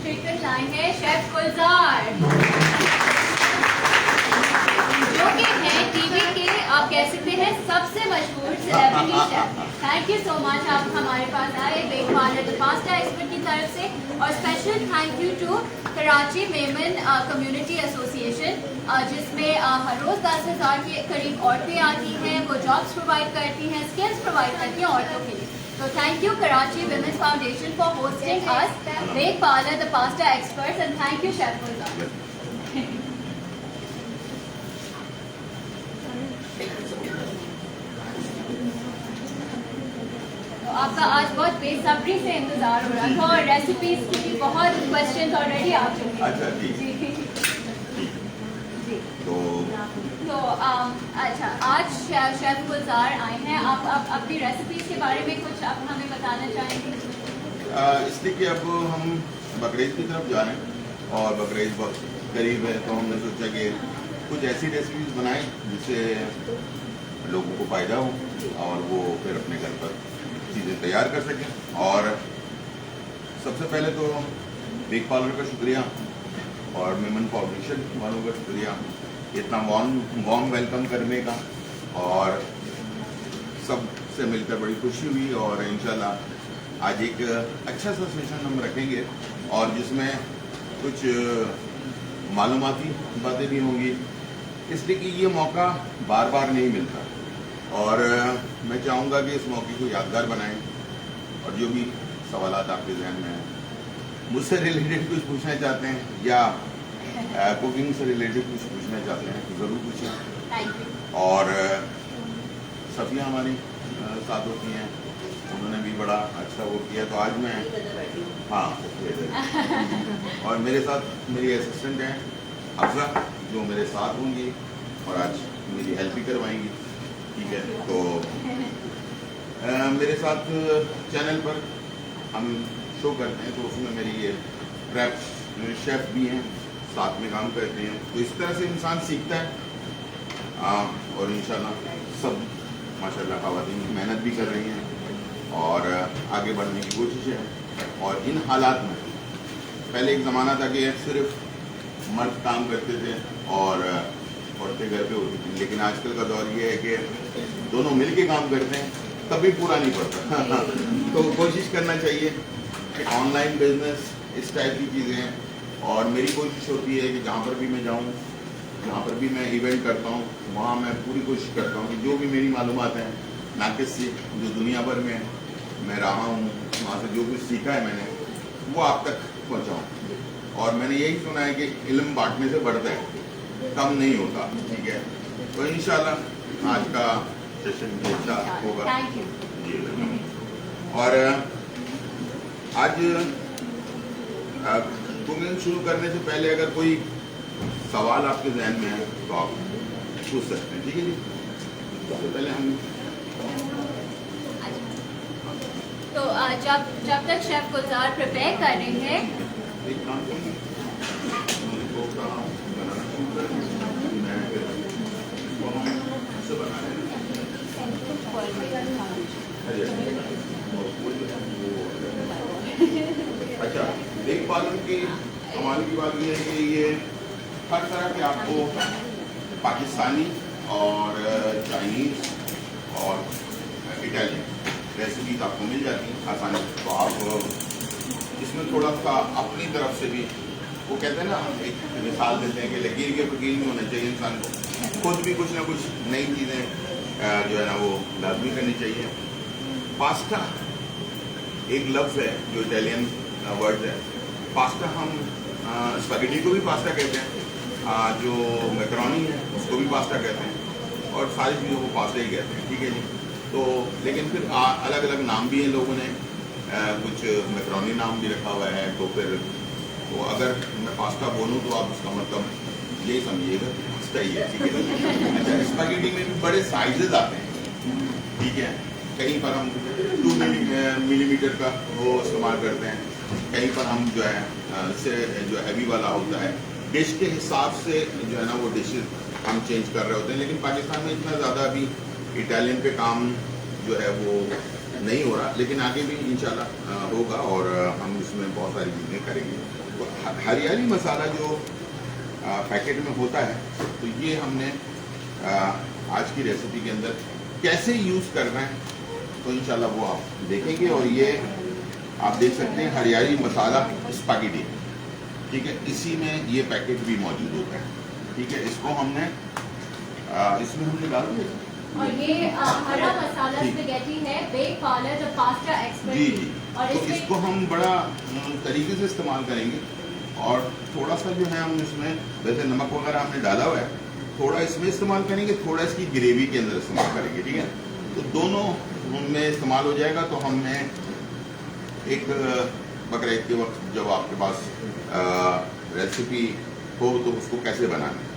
Treatment लाए हैं chef गुलजार, जो कि हैं टीवी के, आप कह सकते हैं सबसे मशहूर celebrity chef. Thank you so much, आप हमारे पास आए Bake parlour the pasta expert की तरफ से। और special thank you to Karachi Memon community association, जिसमें हर रोज़ 10,000 के करीब औरतें आती हैं, वो जॉब्स प्रोवाइड करती हैं, स्किल्स प्रोवाइड करती हैं औरतों के लिए। तो thank you Karachi women's foundation for hosting us Bake parlour the pasta experts, and thank you chef Gulzar. तो आपका आज बहुत बेसब्री से इंतजार हो रहा था और रेसिपीज की भी बहुत क्वेश्चंस ऑलरेडी आ चुके हैं। अच्छा जी जी तो अच्छा, आज शेफ गुलजार आए हैं, आप अपनी रेसिपीज के बारे में कुछ आप हमें बताना चाहेंगे? इसलिए कि अब हम बकरीद की तरफ जा रहे हैं और बकरीद बहुत करीब है, तो हमने सोचा कि कुछ ऐसी रेसिपीज बनाएं जिससे लोगों को फ़ायदा हो और वो फिर अपने घर पर चीज़ें तैयार कर सकें। और सबसे पहले तो बेक पार्लर का शुक्रिया और मेमन फाउंडेशन वालों का शुक्रिया, इतना वार्म वेलकम करने का, और सबसे मिलकर बड़ी खुशी हुई। और इंशाल्लाह आज एक अच्छा सा सेशन हम रखेंगे और जिसमें कुछ मालूमाती बातें भी होंगी, इसलिए कि ये मौका बार बार नहीं मिलता और मैं चाहूँगा कि इस मौके को यादगार बनाएं। और जो भी सवालात आपके जहन में हैं, मुझसे रिलेटेड कुछ पूछना चाहते हैं या कुकिंग से रिलेटेड कुछ पूछना चाहते हैं तो ज़रूर पूछें। और सफिया हमारी साथ होती हैं, उन्होंने भी बड़ा अच्छा वो किया। तो आज मैं और मेरे साथ मेरी असिस्टेंट हैं अफजा, जो मेरे साथ होंगी और आज मेरी हेल्प भी करवाएंगी। ठीक है, तो मेरे साथ चैनल पर हम शो करते हैं, तो उसमें मेरी ये प्रेप शेफ भी हैं, साथ में काम करते हैं। तो इस तरह से इंसान सीखता है और इंशाल्लाह सब माशाल्लाह ख़वातीन मेहनत भी कर रही हैं और आगे बढ़ने की कोशिश है। और इन हालात में पहले एक ज़माना था कि सिर्फ मर्द काम करते थे और औरतें घर पे होती थी, लेकिन आजकल का दौर ये है कि दोनों मिल के काम करते हैं, तभी पूरा नहीं पड़ता। तो कोशिश करना चाहिए कि ऑनलाइन बिजनेस इस टाइप की चीज़ें, और मेरी कोशिश होती है कि जहाँ पर भी मैं जाऊँ, जहाँ पर भी मैं इवेंट करता हूँ, वहाँ मैं पूरी कोशिश करता हूँ कि जो भी मेरी मालूमात हैं नाकिस से, जो दुनिया भर में मैं रहा हूँ, वहाँ से जो कुछ सीखा है मैंने, वो आप तक पहुँचाऊँ। और मैंने यही सुना है कि इल्म बांटने से बढ़ता है, कम नहीं होता। ठीक है, तो इंशाल्लाह आज का सेशन भी अच्छा होगा। जी, और आज कुकिंग शुरू करने से पहले अगर कोई सवाल आपके जहन में है तो आप पूछ सकते हैं। ठीक है जी, सबसे पहले हम तो जब तक शेफ गुलजार प्रिपेयर कर रहे हैं, एक काम करेंगे, अच्छा, बेक पार्लर की कमाल की बात यह है कि ये हर तरह के आपको पाकिस्तानी और चाइनीज़ और इटालियन रेसिपीज आपको मिल जाती हैं आसानी से। तो आप इसमें थोड़ा सा अपनी तरफ से भी, वो कहते हैं ना, एक मिसाल देते हैं कि लकीर के वकील में होना चाहिए इंसान को, खुद भी कुछ ना कुछ नई चीज़ें जो है ना वो लाजमी करनी चाहिए। पास्ता एक लफ्ज़ है जो इटालियन वर्ड है। पास्ता हम स्पैगेटी को भी पास्ता कहते हैं, जो मैकरोनी है उसको भी पास्ता कहते हैं, और सारी चीज़ों को पास्ता ही कहते हैं। ठीक है जी, तो लेकिन फिर अलग अलग नाम भी हैं लोगों ने, कुछ मैकरोनी नाम भी रखा हुआ है। तो फिर तो अगर मैं पास्ता बोलूँ तो आप उसका मतलब यही समझिएगा कि पास्ता ही है। ठीक है, अच्छा, स्पैगेटी में भी बड़े साइजेज आते हैं। ठीक है, कहीं पर हम 2 मिलीमीटर का वो इस्तेमाल करते हैं, कहीं पर हम जो है से जो हैवी वाला होता है, डिश के हिसाब से जो है ना वो डिशेज हम चेंज कर रहे होते हैं। लेकिन पाकिस्तान में इतना ज़्यादा अभी इटालियन पे काम जो है वो नहीं हो रहा, लेकिन आगे भी इंशाल्लाह होगा और हम इसमें बहुत सारी चीज़ें करेंगे। तो हरियाली मसाला जो पैकेट में होता है, तो ये हमने आज की रेसिपी के अंदर कैसे यूज़ करना है तो इंशाल्लाह वो आप देखेंगे। और ये आप देख सकते हैं हरियाली मसाला स्पैगेटी, ठीक है, इसी में ये पैकेट भी मौजूद होता है, ठीक है। इसको हमने इसमें हमने डाल दिया और ये हरा मसाला स्पैगेटी है Bake parlour the pasta expert ji. और तो इसको हम बड़ा तरीके से इस्तेमाल करेंगे और थोड़ा सा जो है हम इसमें वैसे नमक वगैरह हमने डाला हुआ है, थोड़ा इसमें इस्तेमाल करेंगे, थोड़ा इसकी ग्रेवी के अंदर इस्तेमाल करेंगे, ठीक है। तो दोनों में इस्तेमाल हो जाएगा। तो हमने एक बकरा ईद के वक्त जब आपके पास रेसिपी हो तो उसको कैसे बनाना है।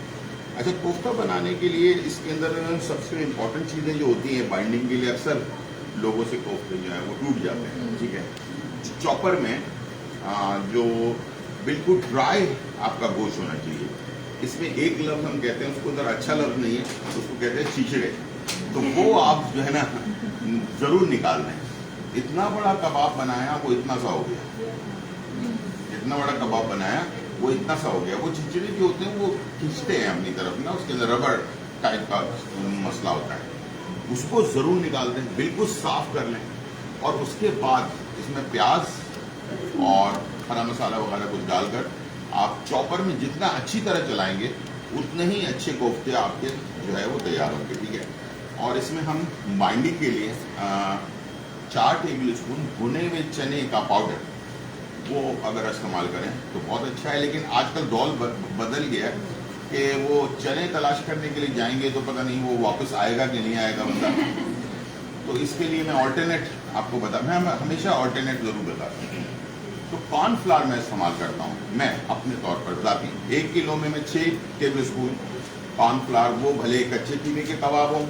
अच्छा, कोफ्ता बनाने के लिए इसके अंदर सबसे इम्पोर्टेंट चीज़ें जो होती हैं बाइंडिंग के लिए, अक्सर लोगों से कोफ्ते जो है वो टूट जाते हैं, ठीक है। चॉपर में जो बिल्कुल ड्राई आपका गोश्त होना चाहिए। इसमें एक लफ्ज़ हम कहते हैं, उसको अंदर अच्छा लफ्ज़ नहीं है, उसको कहते हैं चिचड़े। तो वो आप जो है ना ज़रूर निकाल दें। इतना बड़ा कबाब बनाया वो इतना सा हो गया, इतना बड़ा कबाब बनाया वो इतना सा हो गया। वो चिचड़े जो होते हैं वो खींचते हैं अपनी तरफ ना, उसके अंदर रबड़ टाइप का मसला होता है, उसको ज़रूर निकाल दें, बिल्कुल साफ कर लें। और उसके बाद इसमें प्याज और हरा मसाला वगैरह कुछ डालकर आप चॉपर में जितना अच्छी तरह चलाएंगे उतने ही अच्छे कोफ्ते आपके जो है वो तैयार होंगे, ठीक है। और इसमें हम बाइंडिंग के लिए 4 टेबल स्पून भुने हुए चने का पाउडर वो अगर इस्तेमाल करें तो बहुत अच्छा है। लेकिन आजकल दौर बदल गया है कि वो चने तलाश करने के लिए जाएंगे तो पता नहीं वो वापस आएगा कि नहीं आएगा बंदा। तो इसके लिए मैं ऑल्टरनेट आपको मैं हमेशा ऑल्टरनेट ज़रूर बताता हूँ। तो कॉर्नफ्लावर मैं इस्तेमाल करता हूँ, मैं अपने तौर पर बताती हूँ। 1 किलो में मैं 6 टेबल स्पून कॉर्नफ्लावर, वो भले कच्चे कीमे के कबाब हो,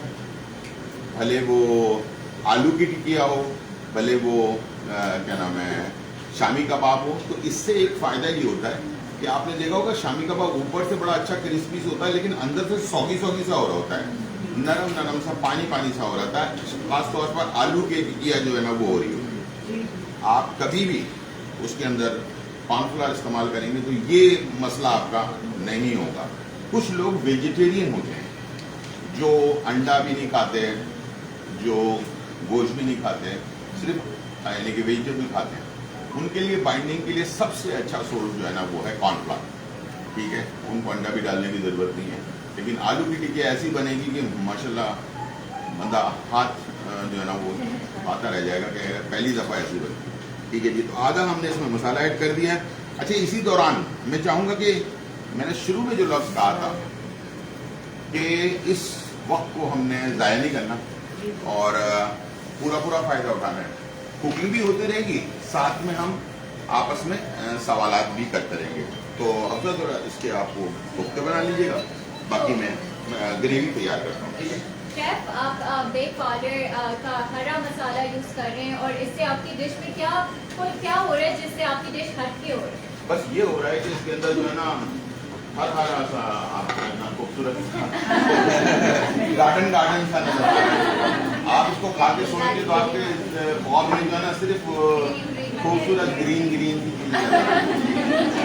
भले वो आलू की टिकिया हो, भले वो क्या नाम है शामी कबाब हो। तो इससे एक फ़ायदा ये होता है कि आपने देखा होगा शामी कबाब ऊपर से बड़ा अच्छा क्रिस्पी होता है, लेकिन अंदर से सौगी सौगी सा हो रहा होता है, नरम नरम सा, पानी पानी सा हो रहा है। खास तौर पर आलू की टिकिया जो है ना वो हो रही होती है। आप कभी भी उसके अंदर कॉर्नफ्लावर इस्तेमाल करेंगे तो ये मसला आपका नहीं होगा। कुछ लोग वेजिटेरियन होते हैं जो अंडा भी नहीं खाते, जो गोश्त भी नहीं खाते, सिर्फ यानी कि वेजिटेबल खाते हैं। उनके लिए बाइंडिंग के लिए सबसे अच्छा सोर्स जो है ना वो है कॉर्नफ्लावर, ठीक है। उनको अंडा भी डालने की ज़रूरत नहीं है। लेकिन आलू की टिक्की ऐसी बनेगी कि माशाल्लाह बंदा हाथ जो है ना वो आता रह जाएगा कि पहली दफ़ा ऐसी बनी, ठीक है जी। तो आधा हमने इसमें मसाला ऐड कर दिया है। अच्छा, इसी दौरान मैं चाहूँगा कि मैंने शुरू में जो लफ्ज़ कहा था कि इस वक्त को हमने ज़ाया नहीं करना और पूरा फ़ायदा उठाना है। कुकिंग भी होती रहेगी, साथ में हम आपस में सवालात भी करते रहेंगे। तो अफजल थोड़ा इसके आपको कोफ्ते बना लीजिएगा, बाकी मैं ग्रेवी तैयार करता हूँ, ठीक है। शेफ, आप बेक पाउडर का हरा मसाला यूज़ कर रहे हैं और इससे आपकी डिश में क्या हो रहा है जिससे आपकी डिश हटके हो रही है? बस ये हो रहा है कि इसके अंदर जो है ना हरा सा आपका खूबसूरत गार्डन सा नजर आ रहा है। आप इसको खा के सोचेंगे तो आपके ख्वाब में जो है ना सिर्फ खूबसूरत ग्रीन की चीज़ें,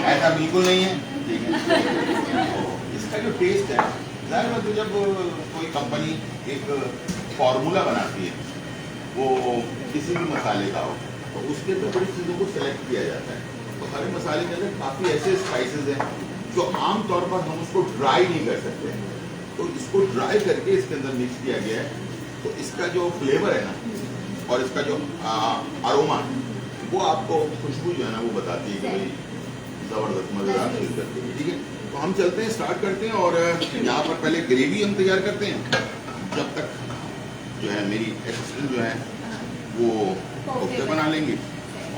ऐसा बिल्कुल नहीं है, ठीक है। इसका जो टेस्ट है, ज़ाहिर है, तो जब कोई कंपनी एक फार्मूला बनाती है वो किसी भी मसाले का हो तो उसके अंदर बड़ी चीज़ों को सेलेक्ट किया जाता है। तो हरे मसाले के अंदर काफ़ी ऐसे स्पाइसेस हैं जो आम तौर पर हम उसको ड्राई नहीं कर सकते, तो इसको ड्राई करके इसके अंदर मिक्स किया गया है। तो इसका जो फ्लेवर है ना और इसका जो अरोमा वो आपको खुशबू जो है ना वो बताती है कि भाई ज़बरदस्त मज़ेदार फील करती है, ठीक है। तो हम चलते हैं, स्टार्ट करते हैं और यहाँ पर पहले ग्रेवी हम तैयार करते हैं। जब तक जो है मेरी असिस्टेंट जो है वो कोफ्ते बना लेंगे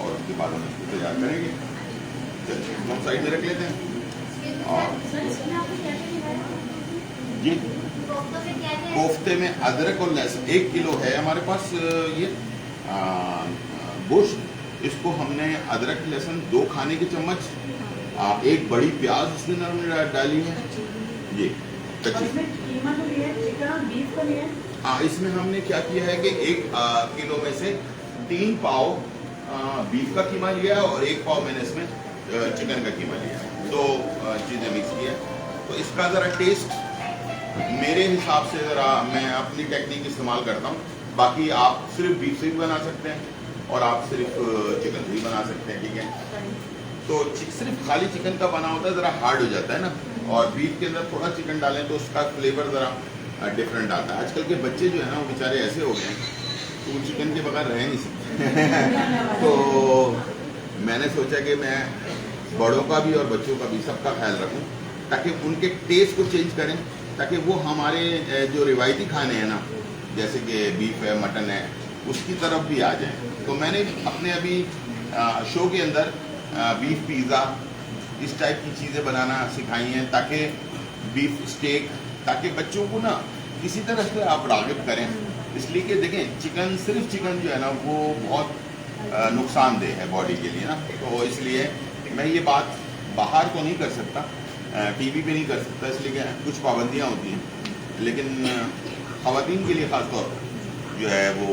और उसके बाद हम इसको तैयार करेंगे। चलिए हम साइड में रख लेते हैं। और ये कोफ्ते में अदरक और लहसुन 1 किलो है हमारे पास ये गोश्त। इसको हमने अदरक लहसुन 2 खाने के चम्मच, 1 बड़ी प्याज उसमें हमने डाली है ये कच्ची। इसमें हमने क्या किया है कि 1 किलो में से 3 पाव बीफ का कीमा लिया है और 1 पाव मैंने इसमें चिकन का कीमा लिया, 2 चीज़ें मिक्स किया। तो इसका ज़रा टेस्ट मेरे हिसाब से ज़रा मैं अपनी टेक्निक इस्तेमाल करता हूँ। बाकी आप सिर्फ बीफ से भी बना सकते हैं और आप सिर्फ चिकन से भी बना सकते हैं, ठीक है। तो सिर्फ खाली चिकन का बना होता है ज़रा हार्ड हो जाता है ना, और बीफ के अंदर थोड़ा चिकन डालें तो उसका फ्लेवर ज़रा डिफरेंट आता है। आजकल के बच्चे जो है ना वो बेचारे ऐसे हो गए हैं तो वो चिकन के बगैर रह नहीं सकते। तो मैंने सोचा कि मैं बड़ों का भी और बच्चों का भी सबका ख्याल रखूं ताकि उनके टेस्ट को चेंज करें, ताकि वो हमारे जो रिवायती खाने हैं ना जैसे कि बीफ है, मटन है, उसकी तरफ भी आ जाएं। तो मैंने अपने अभी शो के अंदर बीफ पिज़्ज़ा इस टाइप की चीज़ें बनाना सिखाई हैं, ताकि बीफ स्टेक, ताकि बच्चों को ना किसी तरह से आप राग़िब करें। इसलिए कि देखें चिकन, सिर्फ चिकन जो है ना वो बहुत नुकसानदेह है बॉडी के लिए ना, तो इसलिए मैं ये बात बाहर तो नहीं कर सकता, टीवी पे नहीं कर सकता, इसलिए कि कुछ पाबंदियाँ होती हैं, लेकिन ख़वातीन के लिए ख़ास तौर पर जो है वो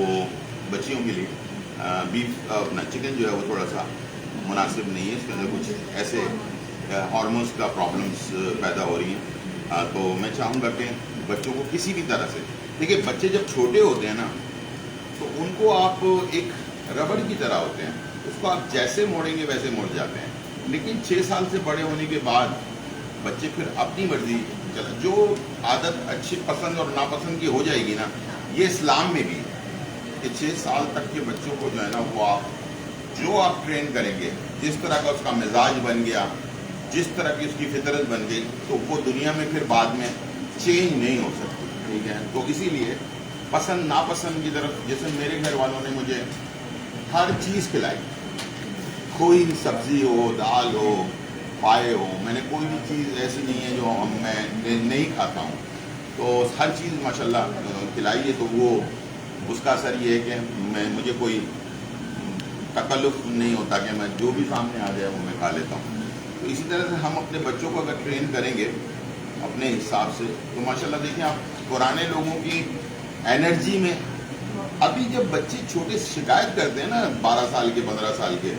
बच्चियों के लिए बीफ अपना चिकन जो है वो थोड़ा सा मुनासिब नहीं है। इसके अंदर कुछ ऐसे हार्मोन्स का प्रॉब्लम्स पैदा हो रही हैं। तो मैं चाहूँगा कि बच्चों को किसी भी तरह से, देखिए बच्चे जब छोटे होते हैं ना तो उनको आप एक रबड़ की तरह होते हैं, उसको आप जैसे मोड़ेंगे वैसे मुड़ जाते हैं। लेकिन 6 साल से बड़े होने के बाद बच्चे फिर अपनी मर्जी चला, जो आदत अच्छी पसंद और नापसंद की हो जाएगी ना, ये इस्लाम में भी कि 6 साल तक के बच्चों को जो है ना वो आप ट्रेन करेंगे, जिस तरह का उसका मिजाज बन गया, जिस तरह की उसकी फितरत बन गई, तो वो दुनिया में फिर बाद में चेंज नहीं हो सकती, ठीक है। तो इसीलिए पसंद नापसंद की तरफ, जैसे मेरे घर वालों ने मुझे हर चीज़ खिलाई, कोई सब्जी हो, दाल हो, पाए हो, मैंने कोई भी चीज़ ऐसी नहीं है जो मैं नहीं खाता हूँ, तो हर चीज़ माशाल्लाह खिलाई है। तो वो उसका असर ये है कि मुझे कोई तकल्लुफ़ नहीं होता कि मैं जो भी सामने आ जाए वो मैं खा लेता हूँ। तो इसी तरह से हम अपने बच्चों को अगर ट्रेन करेंगे अपने हिसाब से, तो माशाल्लाह देखिए आप पुराने लोगों की एनर्जी में, अभी जब बच्चे छोटे शिकायत करते हैं ना 12 साल के, 15 साल के,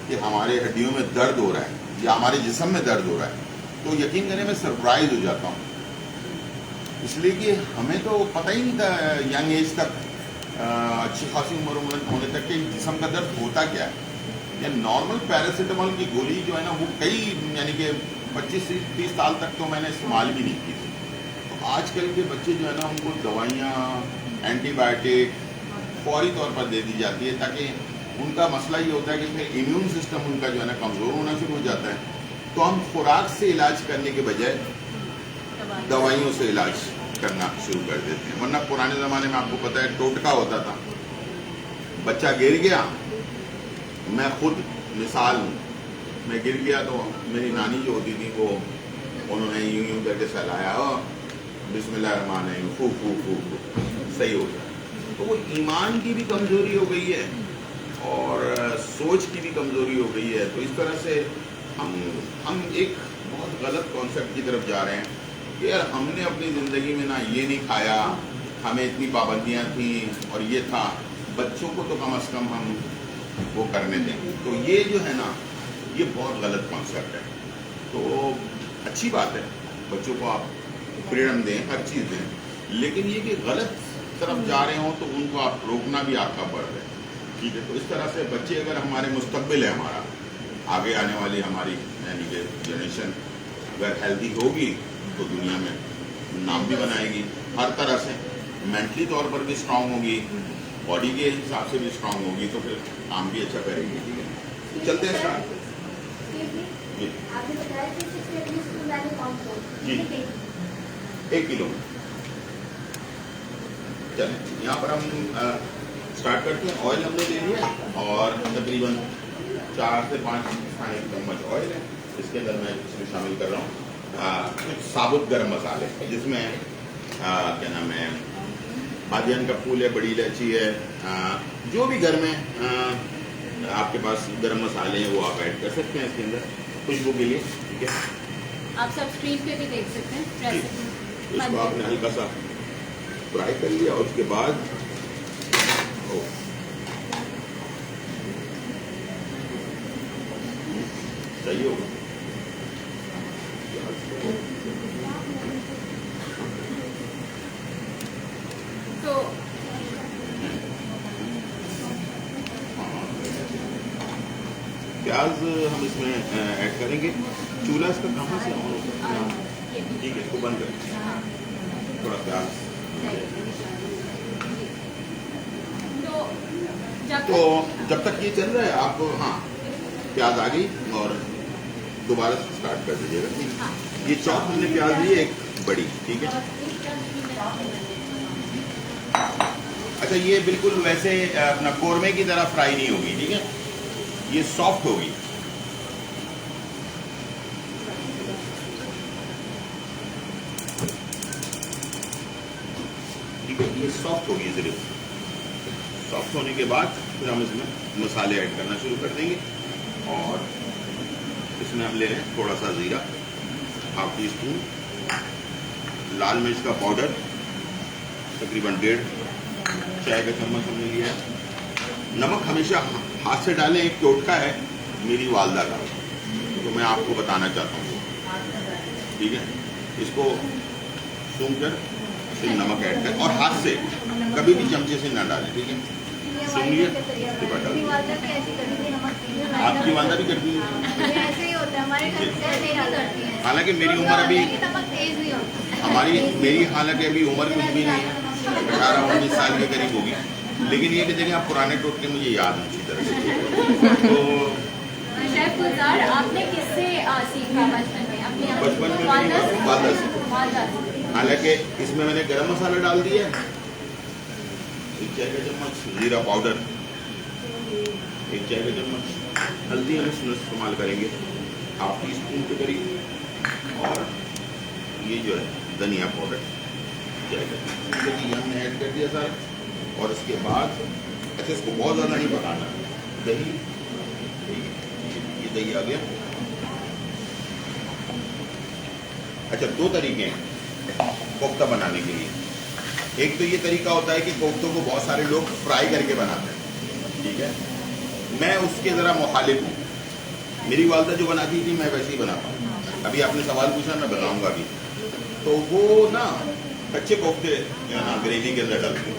कि हमारे हड्डियों में दर्द हो रहा है या हमारे जिस्म में दर्द हो रहा है, तो यकीन करें मैं सरप्राइज हो जाता हूँ, इसलिए कि हमें तो पता ही नहीं था यंग एज तक, अच्छी खासी उम्र होने तक कि जिस्म का दर्द होता क्या है। या नॉर्मल पैरासीटामोल की गोली जो है ना वो कई यानी कि 25 से 30 साल तक तो मैंने इस्तेमाल भी नहीं की थी। तो आजकल के बच्चे जो है ना उनको दवाइयाँ, एंटीबायोटिक फौरी तौर पर दे दी जाती है, ताकि उनका मसला ये होता है कि फिर इम्यून सिस्टम उनका जो है ना कमज़ोर होना शुरू हो जाता है। तो हम खुराक से इलाज करने के बजाय दवाइयों से इलाज करना शुरू कर देते हैं। वरना पुराने ज़माने में आपको पता है टोटका होता था, बच्चा गिर गया, मैं खुद मिसाल हूँ, मैं गिर गया तो मेरी नानी जो होती थी वो उन्होंने यूं यूं करके सहलाया, बिस्मिल्लाहिर्रहमानिर्रहीम, फू फू फू फू, सही हो गया। तो वो ईमान की भी कमज़ोरी हो गई है और सोच की भी कमज़ोरी हो गई है। तो इस तरह से हम एक बहुत गलत कॉन्सेप्ट की तरफ जा रहे हैं कि यार हमने अपनी ज़िंदगी में ना ये नहीं खाया, हमें इतनी पाबंदियाँ थी और ये था, बच्चों को तो कम से कम हम वो करने दें। तो ये जो है ना ये बहुत गलत कॉन्सेप्ट है। तो अच्छी बात है बच्चों को आप फ्रीडम दें, हर चीज़ दें, लेकिन ये कि गलत तरफ जा रहे हों तो उनको आप रोकना भी आपका फर्ज है, ठीक है। तो इस तरह से बच्चे अगर हमारे मुस्तकबिल है, हमारा आगे आने वाली हमारी यानी कि जनरेशन अगर हेल्दी होगी तो दुनिया में नाम भी बनाएगी, हर तरह से मेंटली तौर पर भी स्ट्रांग होगी, बॉडी के हिसाब से भी स्ट्रांग होगी, तो फिर काम भी अच्छा करेगी, ठीक है। चलते हैं स्टार्ट जी, 1 किलो में चलें। यहाँ पर हम स्टार्ट करते हैं। ऑयल हमने ले लिया और तकरीबन 4 से 5 चम्मच ऑयल है, इसके अंदर मैं इसमें शामिल कर रहा हूँ कुछ साबुत गरम मसाले, जिसमें क्या नाम है, बादियान का फूल है, बड़ी इलायची है, जो भी घर में आपके पास गरम मसाले हैं वो आप ऐड कर सकते हैं इसके अंदर खुशबू के लिए, ठीक है। आप सब स्क्रीन पे भी देख सकते हैं। इसको आपने हल्का सा फ्राई कर लिया और उसके बाद सही होगा। तो प्याज हम इसमें ऐड करेंगे। चूल्हा इसका कहाँ से ऑन होता है? ठीक है, इसको बंद करें। थोड़ा प्याज तो जब तक ये चल रहा है आप, हाँ, प्याज आ गई और दोबारा से स्टार्ट कर दीजिएगा। ठीक है, ये चॉप हमने प्याज ली एक बड़ी। ठीक है, अच्छा, ये बिल्कुल वैसे अपना कोरमे की तरह फ्राई नहीं होगी। ठीक है, ये सॉफ्ट होगी। ठीक है, ये सॉफ्ट होगी। सिर्फ सॉफ्ट होने के बाद फिर हम इसमें मसाले ऐड करना शुरू कर देंगे। और इसमें हम ले रहे हैं थोड़ा सा जीरा, हाफ टी स्पून लाल मिर्च का पाउडर, तकरीबन 1.5 चाय का चम्मच हमने लिया है। नमक हमेशा हाथ से डालें, एक टोटका है मेरी वालदा का, तो मैं आपको बताना चाहता हूँ। ठीक है, इसको सूंघ कर फिर नमक ऐड करें और हाथ से कभी भी चमचे से ना डालें। ठीक है, सुनिए, आपकी वालदा भी करती है। हालांकि मेरी उम्र अभी मेरी हालांकि अभी उम्र कुछ भी नहीं है, 18-19 साल के करीब होगी, लेकिन ये कि देखिए आप पुराने टोटके मुझे याद हैं अच्छी तरह से। तो शेफ गुलजार, आपने किससे सीखा बचपन में? बचपन में वालदा से। हालांकि इसमें मैंने गरम मसाला डाल दिया, 1 चाय का चम्मच जीरा पाउडर, 1 चाय का चम्मच हल्दी हम इसमें इस्तेमाल करेंगे, हाफ टी स्पून के करीब, और ये जो है धनिया पाउडर चाय का चम्मच ये हमने ऐड कर दिया सारा। और इसके बाद अच्छा, इसको बहुत ज़्यादा नहीं पकाना। दही, ये दही आ गया। अच्छा, 2 तरीके हैं कोफ्ता बनाने के लिए। एक तो ये तरीका होता है कि कोफ्तों को बहुत सारे लोग फ्राई करके बनाते हैं। ठीक है, मैं उसके ज़रा मुखालिफ हूँ। मेरी वालदा जो बनाती थी मैं वैसे ही बनाता हूँ। अभी आपने सवाल पूछा, मैं बताऊँगा अभी। तो वो ना कच्चे कोफ्ते जो है ना ग्रेवी के अंदर डालते हैं,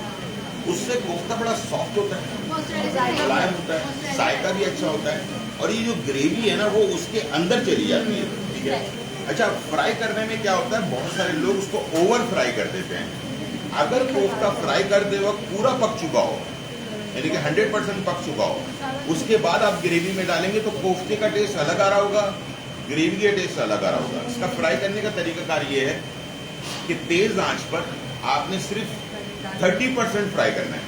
उससे कोफ्ता बड़ा सॉफ्ट होता है, मुलायम होता है, जायका भी अच्छा होता है, और ये जो ग्रेवी है ना वो उसके अंदर चली जाती है। ठीक है, अच्छा, फ्राई करने में क्या होता है, बहुत सारे लोग उसको ओवर फ्राई कर देते हैं। अगर कोफ्ता फ्राई करते वक्त पूरा पक चुका हो, यानी कि 100% पक चुका हो, उसके बाद आप ग्रेवी में डालेंगे तो कोफ्ते का टेस्ट अलग आ रहा होगा, ग्रेवी का टेस्ट अलग आ रहा होगा। इसका फ्राई करने का तरीकाकार ये है कि तेज आंच पर आपने सिर्फ 30% फ्राई करना है,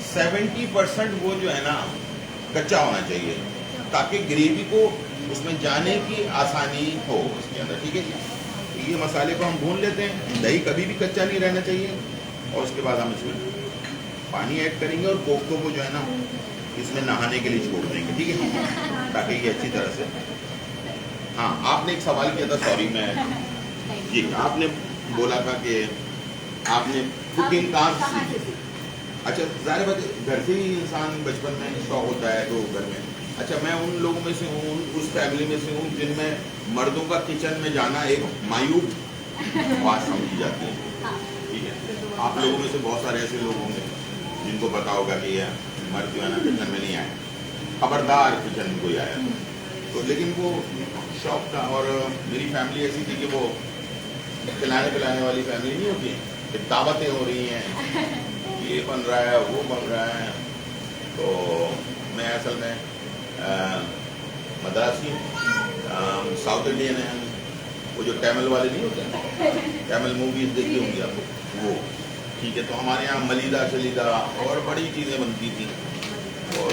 70% वो जो है ना कच्चा होना चाहिए, ताकि ग्रेवी को उसमें जाने की आसानी हो उसके अंदर। ठीक है जी, ये मसाले को हम भून लेते हैं। दही कभी भी कच्चा नहीं रहना चाहिए। और उसके बाद हम इसमें पानी ऐड करेंगे और कोफ्तों को जो है ना इसमें नहाने के लिए छोड़ देंगे। ठीक है, ताकि ये अच्छी तरह से। हाँ, आपने एक सवाल किया था, सॉरी मैं जी, आपने बोला था कि आपने कुकिंग कहाँ से सीखी? अच्छा, ज़ाहिर बात है घर से ही इंसान बचपन में शौक होता है तो घर में। अच्छा, मैं उन लोगों में से हूँ, उस फैमिली में से हूँ जिनमें मर्दों का किचन में जाना एक मायूब बात समझी जाती है। ठीक है, आप लोगों में से बहुत सारे ऐसे लोग होंगे जिनको पता होगा कि यह मर्द जो है ना किचन में नहीं आया, खबरदार किचन में कोई आया तो। लेकिन वो शौक था, और मेरी फैमिली ऐसी थी कि वो खिलाने पिलाने वाली फैमिली नहीं होती है, दावतें हो रही हैं, ये बन रहा है, वो बन रहा है। तो मैं असल में मद्रासी साउथ इंडियन है, वो जो टैमल वाले नहीं होते, टैमल मूवीज देखी होंगी आप वो। ठीक है, तो हमारे यहाँ मलीदा शलीदा और बड़ी चीज़ें बनती थी, और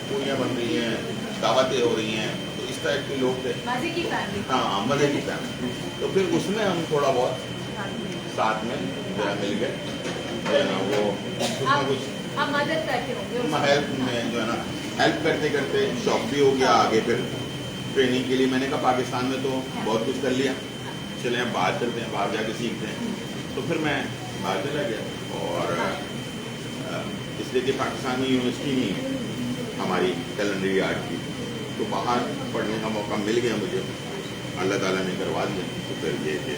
पूरियाँ बन रही हैं, दावतें हो रही हैं, तो इस टाइप के लोग थे। मज़े की फैमिली। हाँ, मज़े की फैमिली। तो फिर उसमें हम थोड़ा बहुत साथ में जो है मिल गए, जो है ना वो कुछ आप मदद करते होंगे, हेल्प में जो है ना, हेल्प करते करते शौक भी हो गया। आगे फिर ट्रेनिंग के लिए मैंने कहा पाकिस्तान में तो बहुत कुछ कर लिया, चले अब बाहर चलते हैं, बाहर जाके सीखते हैं। तो फिर मैं बाहर चला गया, और इसलिए कि पाकिस्तान में यूनिवर्सिटी नहीं है हमारी कैलेंडरी आर्ट की, तो बाहर पढ़ने का मौका मिल गया मुझे, अल्लाह ताला ने करवा दिया, तो फिर ये कि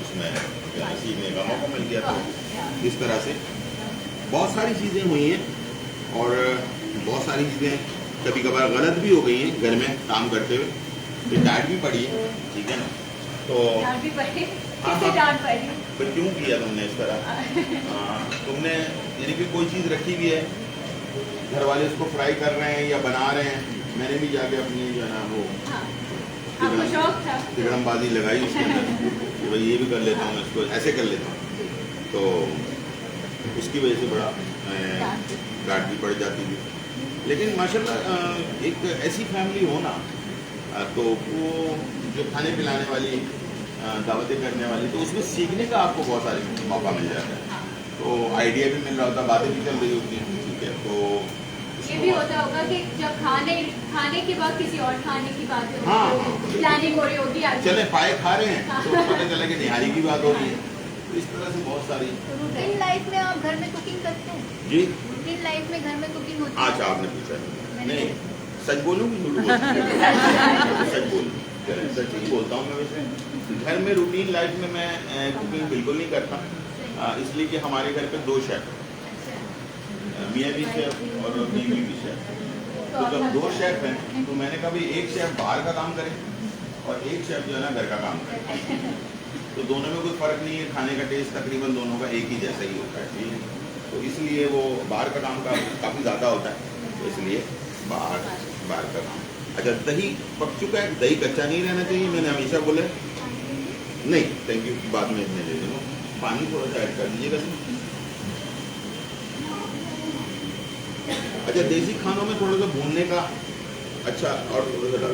उसमें सीखने का मौका मिल गया। तो इस तरह से बहुत सारी चीज़ें हुई हैं और बहुत सारी चीज़ें कभी कभार गलत भी हो गई हैं घर में काम करते हुए, तो डांट भी पड़ी है, ठीक है ना। तो डांट भी पड़ी, हाँ, किससे डांट पड़ी? तो क्यों किया तुमने इस तरह? तुमने यानी कि कोई चीज़ रखी हुई है, घर वाले उसको फ्राई कर रहे हैं या बना रहे हैं, मैंने भी जाके अपनी जो है ना वो आपको शौक था? तिगड़मबाजी लगाई उसके अंदर कि भाई ये भी कर लेता हूँ, इसको ऐसे कर लेता हूँ, तो उसकी वजह से बड़ा डांट भी पड़ जाती थी। लेकिन माशाल्लाह एक ऐसी फैमिली हो ना, तो वो जो खाने पिलाने वाली, दावतें करने वाली, तो उसमें सीखने का आपको बहुत सारे मौका मिल जाता है, तो आइडिया भी मिल रहा होता है, बातें भी चल रही होती हैं, ठीक है। तो ये भी होता होगा कि जब खाने के बाद किसी और खाने की बात हो हाँ, रही होगी, प्लानिंग हो रही होगी, चले पाए खा रहे हैं तो पता चला कि निहारी की बात हो रही है, तो इस तरह से बहुत सारी। रूटीन लाइफ में आप घर में कुकिंग करते हैं? जी रूटीन लाइफ में घर में कुकिंग होती है? अच्छा, आपने पूछा नहीं, सच बोलूँ कि झूठ बोलूँ? सच बोलूँ, सच ही बोलता हूँ मैं। वैसे घर में रूटीन लाइफ में मैं कुकिंग बिल्कुल नहीं करता, इसलिए कि हमारे घर पे 2 शेफ, मियाँ भी शेफ और बीवी भी शेफ। तो जब 2 शेफ हैं तो मैंने कहा भाई एक शेफ बाहर का काम करे और एक शेफ जो है ना घर का काम करे, तो दोनों में कोई फ़र्क नहीं है, खाने का टेस्ट तकरीबन दोनों का एक ही जैसा ही होता है, ठीक है। तो इसलिए वो बाहर का काम का काफ़ी ज़्यादा होता है, तो इसलिए बाहर का काम। अच्छा, दही पक चुका है, दही कच्चा नहीं रहना चाहिए, मैंने हमेशा बोला नहीं। थैंक यू, बाद में इतने ले लो, पानी थोड़ा सा ऐड कर दीजिएगा। अच्छा, देसी खानों में थोड़ा सा भूनने का, अच्छा, और थोड़ा सा डाल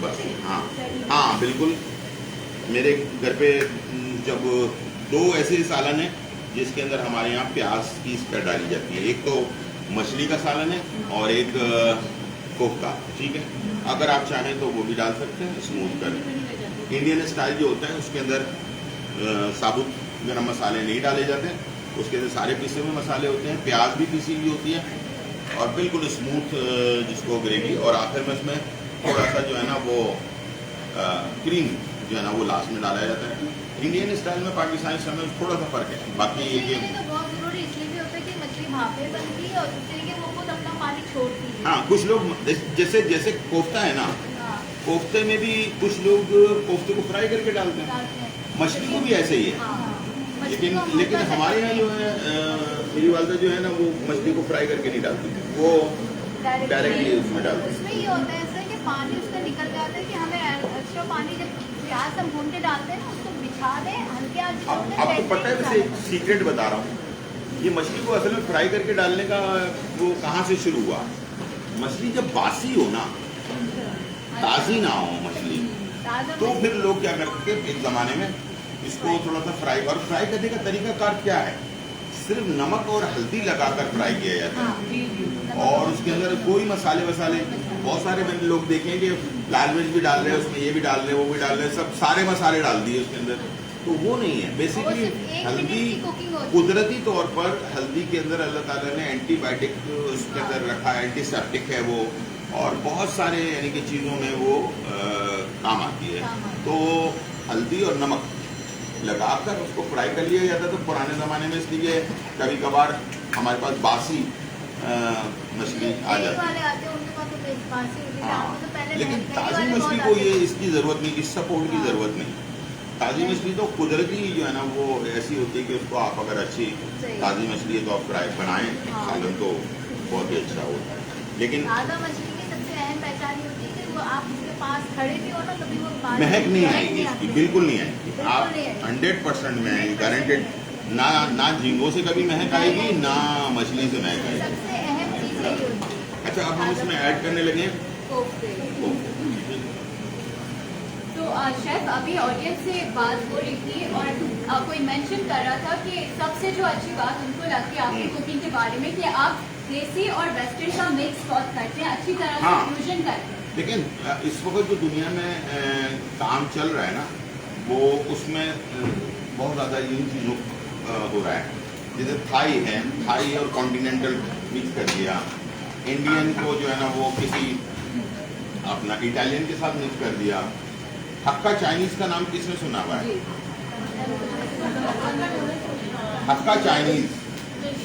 बस। हाँ हाँ बिल्कुल, मेरे घर पे जब 2 ऐसे सालन हैं जिसके अंदर हमारे यहाँ प्याज पीस कर डाली जाती है, एक तो मछली का सालन है और एक कोफ्ता, ठीक है। अगर आप चाहें तो वो भी डाल सकते हैं, स्मूथ कर। इंडियन स्टाइल जो होता है उसके अंदर साबुत गरम मसाले नहीं डाले जाते हैं, उसके अंदर सारे पिसे हुए मसाले होते हैं, प्याज भी पिसी हुई होती है और बिल्कुल स्मूथ जिसको ग्रेवी, और आखिर में उसमें थोड़ा सा जो है ना वो क्रीम जो है ना वो लास्ट में डाला जाता है। इंडियन स्टाइल में पाकिस्तानी स्टाइल में थोड़ा सा फर्क है, बाकी ये तो बहुत जरूरी इसलिए भी होता है कि मछली भापे बनती है और दूसरे के वो खुद अपना पानी छोड़ती है। हाँ, कुछ लोग जैसे कोफ्ता है ना, हाँ, कोफ्ते में भी कुछ लोग कोफ्ते को फ्राई करके डालते हैं, डालते हैं। मछली को भी ऐसे ही है। हाँ, मछली लेकिन को लेकिन हल्का सा हमारे यहाँ जो है मेरी वालदा जो है ना वो मछली को फ्राई करके नहीं डालती, वो डायरेक्टली उसमें डालती है। उसमें ये होता है ऐसा कि पानी उसका निकल जाता है कि हमें एक्स्ट्रा पानी जब प्याज हम भून के डालते हैं ना उसको बिछा दें हल्के आंच पे, अब आपको पता है, वैसे एक सीक्रेट बता रहा हूँ, ये मछली को असल में फ्राई करके डालने का वो कहाँ से शुरू हुआ। मछली जब बासी हो ना, ताज़ी ना हो मछली, तो फिर लोग क्या करते थे एक ज़माने में, इसको थोड़ा सा फ्राई, और फ्राई करने का तरीकाकार क्या है, सिर्फ नमक और हल्दी लगाकर फ्राई किया जाता है, और उसके अंदर कोई मसाले वसाले, बहुत सारे मैंने लोग देखे हैं कि लाल मिर्च भी डाल रहे हैं उसमें, ये भी डाल रहे हैं, वो भी डाल रहे हैं, सब सारे मसाले डाल दिए उसके अंदर, तो वो नहीं है। बेसिकली हल्दी कुदरती तौर पर हल्दी के अंदर अल्लाह ताला ने एंटीबायोटिक उसके अंदर रखा है, एंटीसेप्टिक है वो, और बहुत सारे यानी कि चीज़ों में वो काम आती है। तो हल्दी और नमक लगाकर उसको फ्राई कर लिया जाता, तो पुराने ज़माने में इसलिए कभी कभार हमारे पास बासी मछली आ जाती है। हाँ, लेकिन ताज़ी मछली को ये इसकी ज़रूरत नहीं, इस सपोर्ट की ज़रूरत नहीं। ताज़ी मछली तो कुदरती जो है ना वो ऐसी होती है कि उसको आप अगर अच्छी ताज़ी मछली है तो आप फ्राई बनाएं, सालन तो बहुत ही अच्छा होता है। लेकिन ताज़ा मछली की सबसे अहम पहचान ये होती है कि वो आप उसके पास खड़े भी हो ना कभी वो महक नहीं आएगी इसकी, बिल्कुल नहीं आएगी। आप 100% में आएगी, गारंटेड। ना झींगों से कभी महक आएगी, ना मछली से महक आएगी। सबसे अहम चीज़ यही होती है। अच्छा, अब हम इसमें ऐड करने लगे तो शेफ अभी ऑडियंस से बात हो रही थी और कोई मेंशन कर रहा था कि सबसे जो अच्छी बात उनको लगती है आपकी कुकिंग के बारे में कि आप देसी और वेस्टर्न का मिक्स बहुत करते हैं, अच्छी तरह से फ्यूजन करते हैं। लेकिन इस वक्त जो दुनिया में काम चल रहा है ना, वो उसमें बहुत ज़्यादा इन चीज़ों हो रहा है, जैसे थाई है, थाई और कॉन्टिनेंटल मिक्स कर दिया, इंडियन को जो है ना वो किसी अपना इटालियन के साथ मिक्स कर दिया। हक्का चाइनीज का नाम किसने सुना हुआ है? हक्का चाइनीज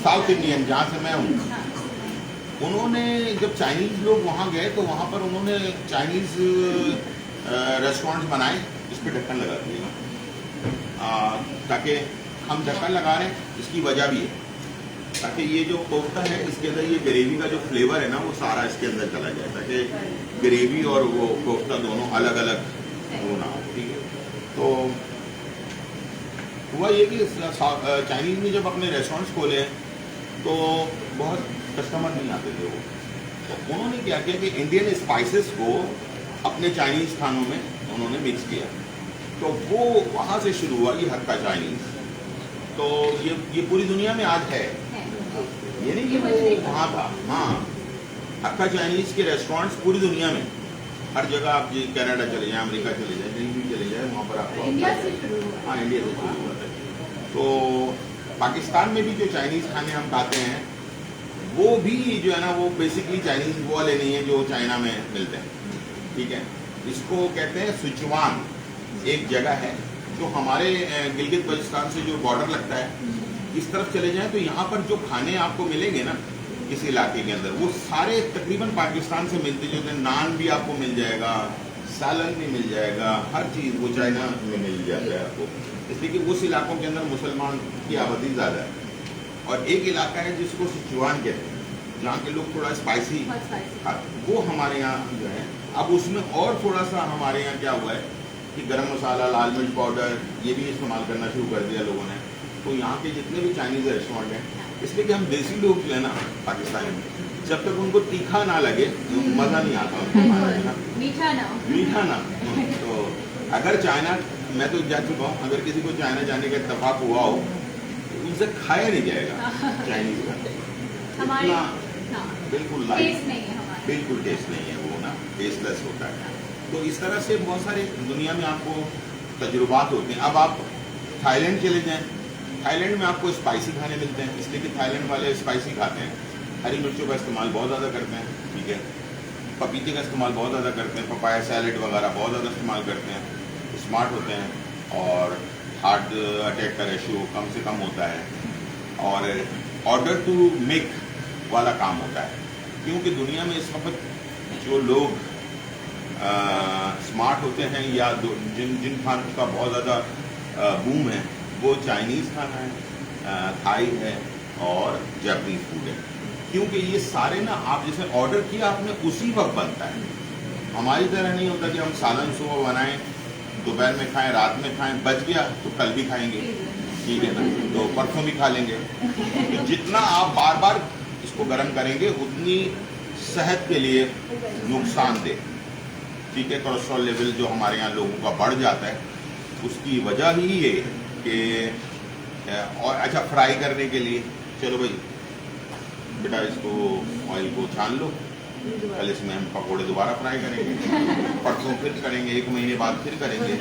साउथ इंडियन, जहाँ से मैं हूँ, उन्होंने जब चाइनीज लोग वहाँ गए तो वहाँ पर उन्होंने चाइनीज रेस्टोरेंट्स बनाए, इस पर ढक्कन लगा दिया ताकि हम ढक्कन लगा रहे हैं, इसकी वजह भी है ताकि ये जो कोफ्ता है इसके अंदर ये ग्रेवी का जो फ्लेवर है ना वो सारा इसके अंदर चला जाए, ताकि ग्रेवी और वो कोफ्ता दोनों अलग अलग वो ना हो। ठीक है, तो हुआ ये कि चाइनीज ने जब अपने रेस्टोरेंट्स खोले तो बहुत कस्टमर नहीं आते थे वो, तो उन्होंने क्या किया कि इंडियन स्पाइसेस को अपने चाइनीज खानों में उन्होंने मिक्स किया, तो वो वहाँ से शुरू हुआ ये हक्का चाइनीज। तो ये पूरी दुनिया में आज है, ये नहीं कि वो वहाँ था। हाँ, हक्का चाइनीज के रेस्टोरेंट्स पूरी दुनिया में हर जगह, आप जी कनाडा चले जाए, अमेरिका चले जाए, कहीं भी चले जाए, वहाँ पर आपको इंडिया से शुरू हुआ। हाँ, इंडिया से शुरू हुआ है। तो पाकिस्तान में भी जो चाइनीज खाने हम खाते हैं वो भी जो है ना वो बेसिकली चाइनीज वो वाले नहीं है जो चाइना में मिलते हैं। ठीक है, इसको कहते हैं सिचुआन, एक जगह है जो हमारे गिलगित बल्टिस्तान से जो बॉर्डर लगता है, इस तरफ चले जाएं तो यहाँ पर जो खाने आपको मिलेंगे ना इस इलाके के अंदर, वो सारे तकरीबन पाकिस्तान से मिलते जुलते। नान भी आपको मिल जाएगा, सालन भी मिल जाएगा, हर चीज़ वो चाइना में मिल जाता है आपको, इसलिए कि उस इलाकों के अंदर मुसलमान की आबादी ज़्यादा है। और एक इलाका है जिसको सिचुआन कहते हैं, जहाँ के लोग थोड़ा स्पाइसी खाते, वो हमारे यहाँ जो है। अब उसमें और थोड़ा सा हमारे यहाँ क्या हुआ है कि गरम मसाला, लाल मिर्च पाउडर ये भी इस्तेमाल करना शुरू कर दिया लोगों ने। तो यहाँ के जितने भी चाइनीज़ रेस्टोरेंट हैं, इसलिए कि हम देसी लोग जो है ना पाकिस्तानी में, जब तक उनको तीखा ना लगे तो मज़ा नहीं आता उनको खाने में ना, मीठा ना। तो अगर चाइना, मैं तो जा चुका हूँ, अगर किसी को चाइना जाने का इत्तेफाक हुआ हो तो उनसे खाया नहीं जाएगा चाइनीज़ का, हमारे बिल्कुल टेस्ट नहीं है, हमारा बिल्कुल टेस्ट नहीं है, वो ना टेस्टलेस होता है। तो इस तरह से बहुत सारे दुनिया में आपको तजुर्बात होते हैं। अब आप थाईलैंड चले जाएं, थाईलैंड में आपको स्पाइसी खाने मिलते हैं, इसलिए कि थाईलैंड वाले स्पाइसी खाते हैं, हरी मिर्चों का इस्तेमाल बहुत ज़्यादा करते हैं। ठीक है, पपीते का इस्तेमाल बहुत ज़्यादा करते हैं, पपाया सैलेड वगैरह बहुत ज़्यादा इस्तेमाल करते हैं, स्मार्ट होते हैं और हार्ट अटैक का रेशियो कम से कम होता है, और ऑर्डर टू मेक वाला काम होता है। क्योंकि दुनिया में इस वक्त जो लोग स्मार्ट होते हैं या जिन खानों का बहुत ज़्यादा बूम है, वो चाइनीज़ खाना है, थाई है और जापानीज़ फूड है। क्योंकि ये सारे ना आप जैसे ऑर्डर किया आपने उसी वक्त बनता है। हमारी तरह नहीं होता कि हम सालन सुबह बनाएं, दोपहर में खाएं, रात में खाएं, बच गया तो कल भी खाएंगे, ठीक है ना, तो परसों भी खा लेंगे। तो जितना आप बार बार इसको गर्म करेंगे उतनी सेहत के लिए नुकसानदेह। ठीक है, कोलेस्ट्रॉल लेवल जो हमारे यहाँ लोगों का बढ़ जाता है, उसकी वजह ही ये कि और अच्छा फ्राई करने के लिए, चलो भाई बेटा इसको ऑयल को छान लो, कल इसमें हम पकोड़े दोबारा फ्राई करेंगे, परसों फिर करेंगे, 1 महीने बाद फिर करेंगे।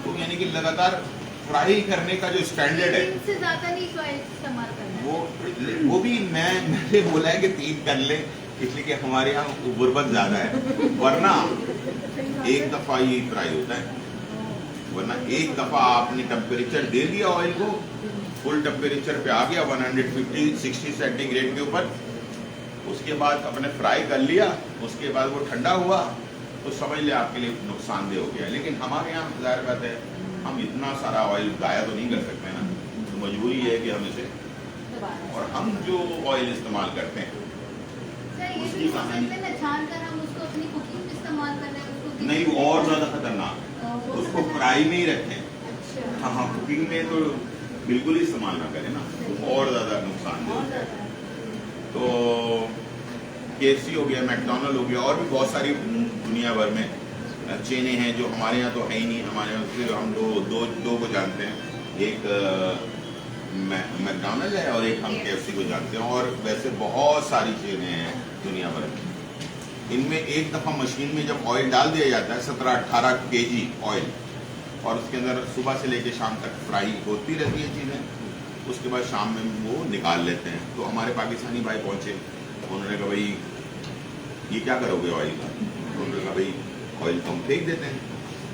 तो यानी कि लगातार फ्राई करने का जो स्टैंडर्ड है, इससे ज़्यादा नहीं इस्तेमाल करना है। वो भी मैंने बोला है कि 3 कर ले, इसलिए कि हमारे यहाँ गुर्बत ज़्यादा है, वरना एक दफ़ा ही फ्राई होता है, वरना एक दफ़ा आपने टेम्परेचर दे दिया ऑयल को, फुल टेम्परेचर पे आ गया 150-60 सेंटीग्रेड के ऊपर, उसके बाद अपने फ्राई कर लिया, उसके बाद वो ठंडा हुआ तो समझ ले आपके लिए नुकसानदेह हो गया। लेकिन हमारे यहाँ ज़ाहिर बात है हम इतना सारा ऑयल गाया तो नहीं कर सकते ना, तो मजबूरी है कि हम इसे, और हम जो ऑयल इस्तेमाल करते हैं उसकी कहानी छान कर हम उसको अपनी कुकिंग में इस्तेमाल कर रहे हैं, उसको नहीं, वो और ज़्यादा खतरनाक, उसको फ्राई में ही रखें। हाँ, कुकिंग में तो बिल्कुल ही इस्तेमाल ना करें ना, और ज़्यादा नुकसान होता है। तो KFC हो गया, मैकडोनल्ड हो गया, और भी बहुत सारी दुनिया भर में चेनें हैं जो हमारे यहाँ तो है ही नहीं। हमारे यहाँ सिर्फ हम दो को जानते हैं, एक मैकडोनल्ड है और एक हम KFC को जानते हैं, और वैसे बहुत सारी चेनें हैं दुनिया भर में। इनमें एक दफ़ा मशीन में जब ऑयल डाल दिया जाता है 17-18 kg ऑयल, और उसके अंदर सुबह से लेकर शाम तक फ्राई होती रहती है चीज़ें, उसके बाद शाम में वो निकाल लेते हैं। तो हमारे पाकिस्तानी भाई पहुँचे, उन्होंने कहा भाई ये क्या करोगे ऑयल का? तो उन्होंने कहा भाई ऑयल तो हम फेंक देते हैं।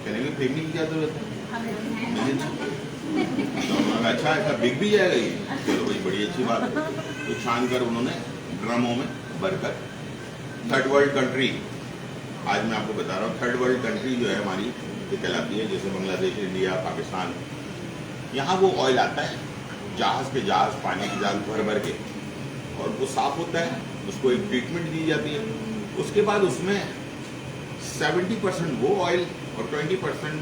कहने लगे फेंकने की क्या जरूरत है, मिले ना। तो उन्होंने कहा अच्छा ऐसा बिक भी जाएगा ये, चलो भाई बड़ी अच्छी बात है। तो छान कर उन्होंने ड्रमों में भरकर थर्ड वर्ल्ड कंट्री, आज मैं आपको बता रहा हूँ थर्ड वर्ल्ड कंट्री जो है हमारी ये कहलाती है, जैसे बांग्लादेश, इंडिया, पाकिस्तान, यहाँ वो ऑयल आता है जहाज के जहाज, पानी के जहाज भर भर के, और वो साफ होता है, उसको एक ट्रीटमेंट दी जाती है। उसके बाद उसमें 70% वो ऑयल और 20%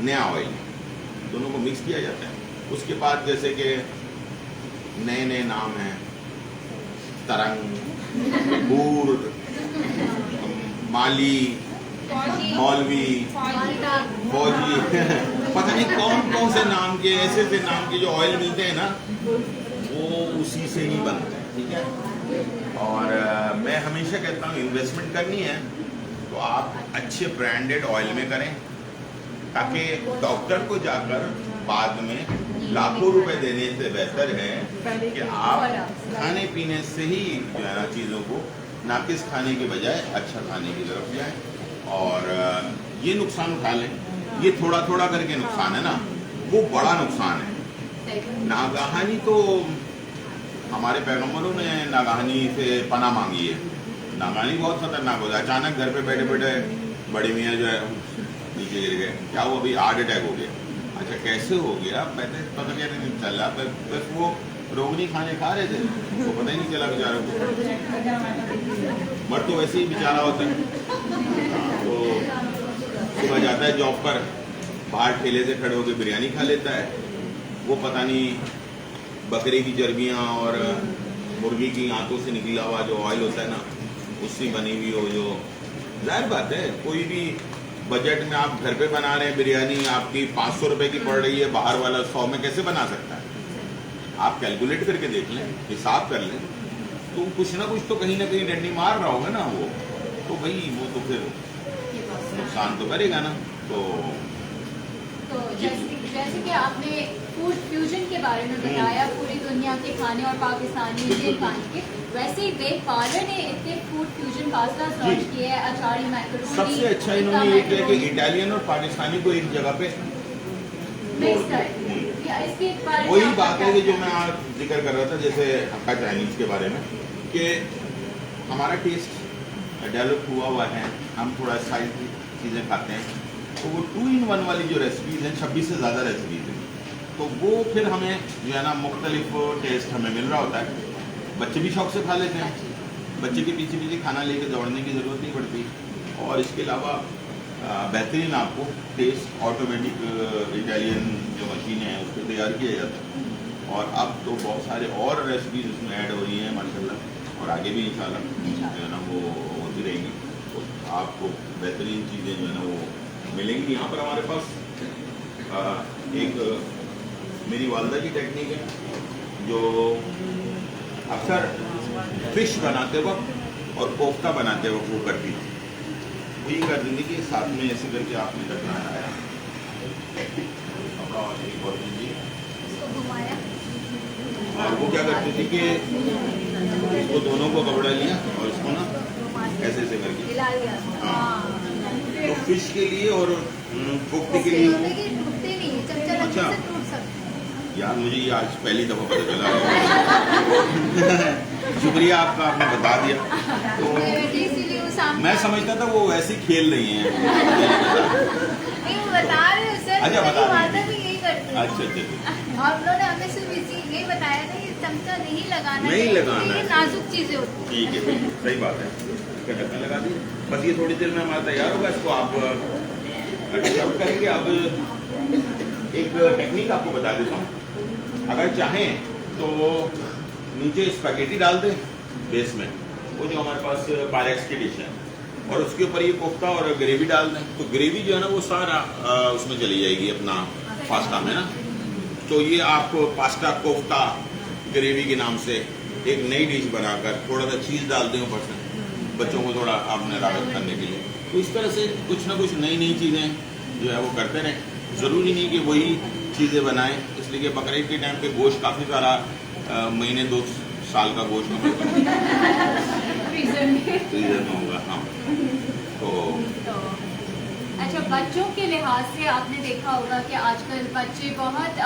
नया ऑयल, दोनों को मिक्स किया जाता है। उसके बाद जैसे कि नए नए नाम हैं, तरंग, बूर, माली, मौलवी, फौजी पता नहीं कौन कौन से नाम के, ऐसे ऐसे नाम के जो ऑयल मिलते हैं ना, वो उसी से ही बनते हैं, ठीक है। और मैं हमेशा कहता हूँ इन्वेस्टमेंट करनी है तो आप अच्छे ब्रांडेड ऑयल में करें, ताकि डॉक्टर को जाकर बाद में लाखों रुपए देने से बेहतर है कि आप खाने पीने से ही जो है ना चीज़ों को, नाकिस खाने के बजाय अच्छा खाने की तरफ जाए। और ये नुकसान उठा लें, ये थोड़ा थोड़ा करके नुकसान है ना, वो बड़ा नुकसान है। नागाहानी तो हमारे पैगंबरों ने नागाहानी से पनाह मांगी है। नागाहानी बहुत खतरनाक होता है। अचानक घर पे बैठे बैठे बड़े मियाँ जो है नीचे गिर गए, क्या हुआ भाई? हार्ट अटैक हो गया। अच्छा कैसे हो गया? पता क्या नहीं चल रहा, बस वो रोगनी खाने खा रहे थे, वो पता ही नहीं चला बेचारों को। मर तो वैसे ही बेचारा होता है। तो सुबह जाता है जॉब पर, बाहर ठेले से खड़े होकर बिरयानी खा लेता है। वो पता नहीं बकरे की चर्बियाँ और मुर्गी की आंतों से निकला हुआ जो ऑयल होता है ना, उससे बनी हुई हो। जो जाहिर बात है, कोई भी बजट में आप घर पे बना रहे हैं बिरयानी, आपकी 500 रुपए की पड़ रही है, बाहर वाला 100 में कैसे बना सकता है? आप कैलकुलेट करके देख लें, हिसाब कर लें, तो कुछ ना कुछ तो कहीं ना कहीं डंडी मार रहा होगा ना वो, तो भाई वो तो फिर नुकसान तो करेगा ना। तो जैसे कि आपने फूड फ्यूजन के बारे में बताया, पूरी दुनिया के खाने और पाकिस्तानी इंडियन खाने के, वैसे ही वेक पार्लर ने इतने फूड फ्यूजन पास्ता लॉन्च किए हैं, अचारी मैकरोनी। सबसे अच्छा इन्होंने ये किया कि इटालियन और पाकिस्तानी को एक जगह पे मिक्स कर, इसके बारे में वही बात है कि जो मैं आज जिक्र कर रहा था, जैसे हक्का चाइनीज के बारे में, कि हमारा टेस्ट डेवलप हुआ है, हम थोड़ा साइड चीज़ें खाते हैं, तो वो 2 in 1 वाली जो रेसिपीज़ हैं, 26 से ज़्यादा रेसिपीज़ हैं, तो वो फिर हमें जो है ना मुख्तलिफ टेस्ट हमें मिल रहा होता है। बच्चे भी शौक से खा लेते हैं, बच्चे के पीछे पीछे खाना लेके दौड़ने की ज़रूरत नहीं पड़ती। और इसके अलावा बेहतरीन आपको टेस्ट ऑटोमेटिक इटालियन जो मशीनें हैं उस पर तैयार किया जाता है। और अब तो बहुत सारे और रेसिपीज उसमें ऐड हो रही हैं माशाल्लाह, और आगे भी इंशाल्लाह जो है ना वो होती रहेंगी। तो आपको बेहतरीन चीज़ें जो है ना वो मिलेंगी। यहाँ पर हमारे पास एक मेरी वालदा की टेक्निक है जो अक्सर फिश बनाते वक्त और कोफ्ता बनाते वक्त वो करती है। वही कर देंगे कि साथ में ऐसे करके आपने रखना है कपड़ा और एक और दीजिए। और वो क्या करती थी कि इसको दोनों को कपड़ा लिया और इसको ना ऐसे ऐसे करके, हाँ, तो फिश के लिए और कोफ्ते के लिए। अच्छा यार, मुझे ये आज पहली दफ़ा पता चला। शुक्रिया आपका, आपने बता दिया। तो मैं समझता था वो वैसे ही खेल रही हैं। अच्छा बता यही करते हैं। अच्छा आप लोगों ने हमें सिर्फ यही बताया था कि चमचा नहीं लगाना, नहीं लगाना, नाजुक चीजें होती ठीक है, बिल्कुल सही बात है। इसका ढक्कन लगा दिए, बस ये थोड़ी देर में हमारा तैयार होगा। इसको आप सर्व करेंगे। अब एक टेक्निक आपको बता देता हूँ। अगर चाहें तो नीचे स्पैगेटी डाल दें बेस में, वो जो हमारे पास पायरेक्स की डिश है, और उसके ऊपर ये कोफ्ता और ग्रेवी डाल दें, तो ग्रेवी जो है ना वो सारा उसमें चली जाएगी अपना पास्ता में ना। तो ये आप पास्ता कोफ्ता ग्रेवी के नाम से एक नई डिश बनाकर थोड़ा सा चीज़ डाल दें ऊपर से, बच्चों को थोड़ा आपने राहत करने के लिए। तो इस तरह से कुछ ना कुछ नई नई चीज़ें जो है वो करते रहें। ज़रूरी नहीं कि वही चीज़ें बनाएं, इसलिए कि बकरीद के टाइम पे गोश्त काफ़ी सारा महीने 2 साल का गोश्त फ्रीजर में होगा। हाँ, अच्छा, बच्चों के लिहाज से आपने देखा होगा कि आजकल बच्चे बहुत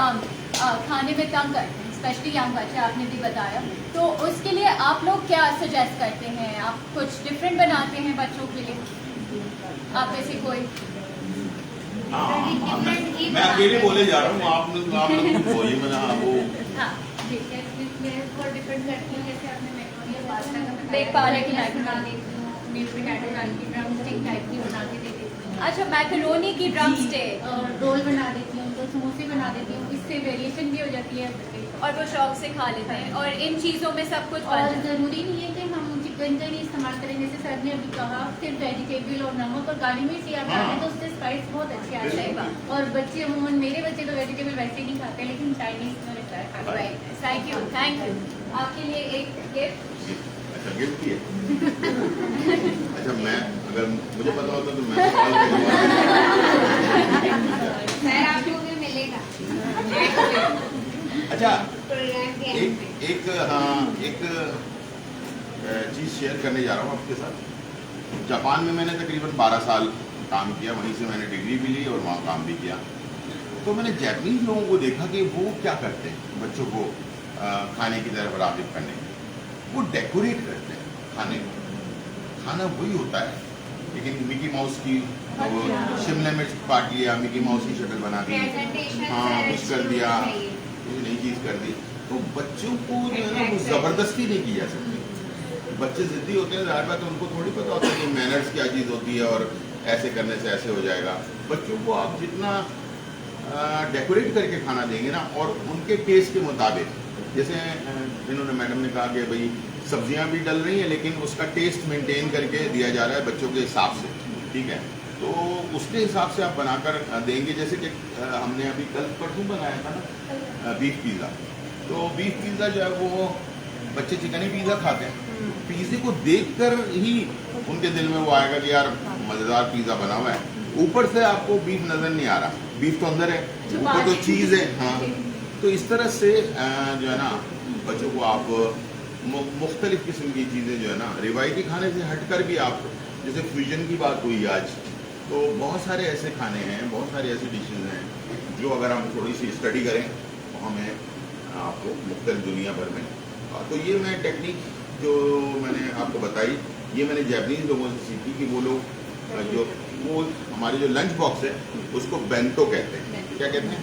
खाने में तंग करते हैं, स्पेशली यंग बच्चे, आपने भी बताया। तो उसके लिए आप लोग क्या सजेस्ट करते हैं? आप कुछ डिफरेंट बनाते हैं बच्चों के लिए? आप में से कोई? मैं अकेले बोले जा रहा हूँ, आप लोग बोलिए। मैंने वो हाँ जी, मैं डिपेंड करती हूँ, जैसे आपने मैक्रोनी या पास्ता का बताया, बेक पालक की मैक्रोनी। बना देती हूँ, न्यू पोटैटो डाल के ड्रम स्टिक टाइप की बना के दे देती हूँ। अच्छा, मैकरोनी की ड्रम स्टिक। और रोल बना देती हूँ, तो समोसे बना देती हूँ, इससे वेरिएशन भी हो जाती है। और वो शौक से खा लेते हैं, और इन चीज़ों में सब कुछ और बन जाता है। ज़रूरी नहीं है कि हम चिकन का ही इस्तेमाल करें, जैसे सर ने अभी कहा सिर्फ वेजिटेबल और नमक और काली मिर्च आप डालें तो उससे स्पाइस बहुत अच्छी आ सही जाएगी। बात। और बच्चे अमूमन, मेरे बच्चे तो वेजिटेबल वैसे नहीं खाते, लेकिन चाइनीज में ट्राई करते हैं। Right, thank you, thank you. आपके लिए एक गिफ्ट। अच्छा गिफ्ट की है। अच्छा, मैं अगर मुझे पता होता तो मैं सवाल सर आपको भी मिलेगा। अच्छा, एक चीज़ शेयर करने जा रहा हूँ आपके साथ। जापान में मैंने तकरीबन 12 साल काम किया, वहीं से मैंने डिग्री भी ली और वहाँ काम भी किया। तो मैंने जापानीज लोगों को देखा कि वो क्या करते हैं बच्चों को खाने की तरफ राग़िब करने के लिए। वो डेकोरेट करते हैं खाने को। खाना वही होता है, लेकिन मिकी माउस की शिमला मिर्च काट लिया, मिकी माउस की शक्ल बना दी, हाँ कुछ कर दिया, कुछ नई चीज़ कर दी। तो बच्चों को जो है ना वो ज़बरदस्ती नहीं की जा सकती। बच्चे ज़िद्दी होते हैं, ज़ाहिर बात है उनको थोड़ी पता होता है कि मैनर्स क्या चीज़ होती है और ऐसे करने से ऐसे हो जाएगा। बच्चों को आप जितना डेकोरेट करके खाना देंगे ना, और उनके टेस्ट के मुताबिक, जैसे इन्होंने मैडम ने कहा कि भाई सब्जियां भी डल रही हैं लेकिन उसका टेस्ट मेंटेन करके दिया जा रहा है बच्चों के हिसाब से, ठीक है, तो उसके हिसाब से आप बनाकर देंगे। जैसे कि हमने अभी कल परसों बनाया था ना बीफ पिज़्ज़ा, तो बीफ पिज़्ज़ा जो है वो बच्चे चिकनी पिज़्ज़ा खाते हैं, पिज़्ज़े को देखकर ही उनके दिल में वो आएगा कि यार मज़ेदार पिज़्ज़ा बना हुआ है। ऊपर से आपको बीफ नज़र नहीं आ रहा, बीफ तो अंदर है, ऊपर तो चीज़ है। हाँ, तो इस तरह से जो है ना बच्चों को आप मुख्तलिफ किस्म की चीज़ें जो है ना रिवायती खाने से हटकर भी आप, जैसे फ्यूजन की बात हुई आज, तो बहुत सारे ऐसे खाने हैं, बहुत सारी ऐसी डिशेज हैं जो अगर हम थोड़ी सी स्टडी करें तो हमें आपको मुख्तलिफ दुनिया भर में। तो ये मैं टेक्निक जो मैंने आपको बताई, ये मैंने जापानीज लोगों से सीखी कि वो लोग जो वो हमारे जो लंच बॉक्स है उसको बेंतो कहते हैं। क्या कहते हैं?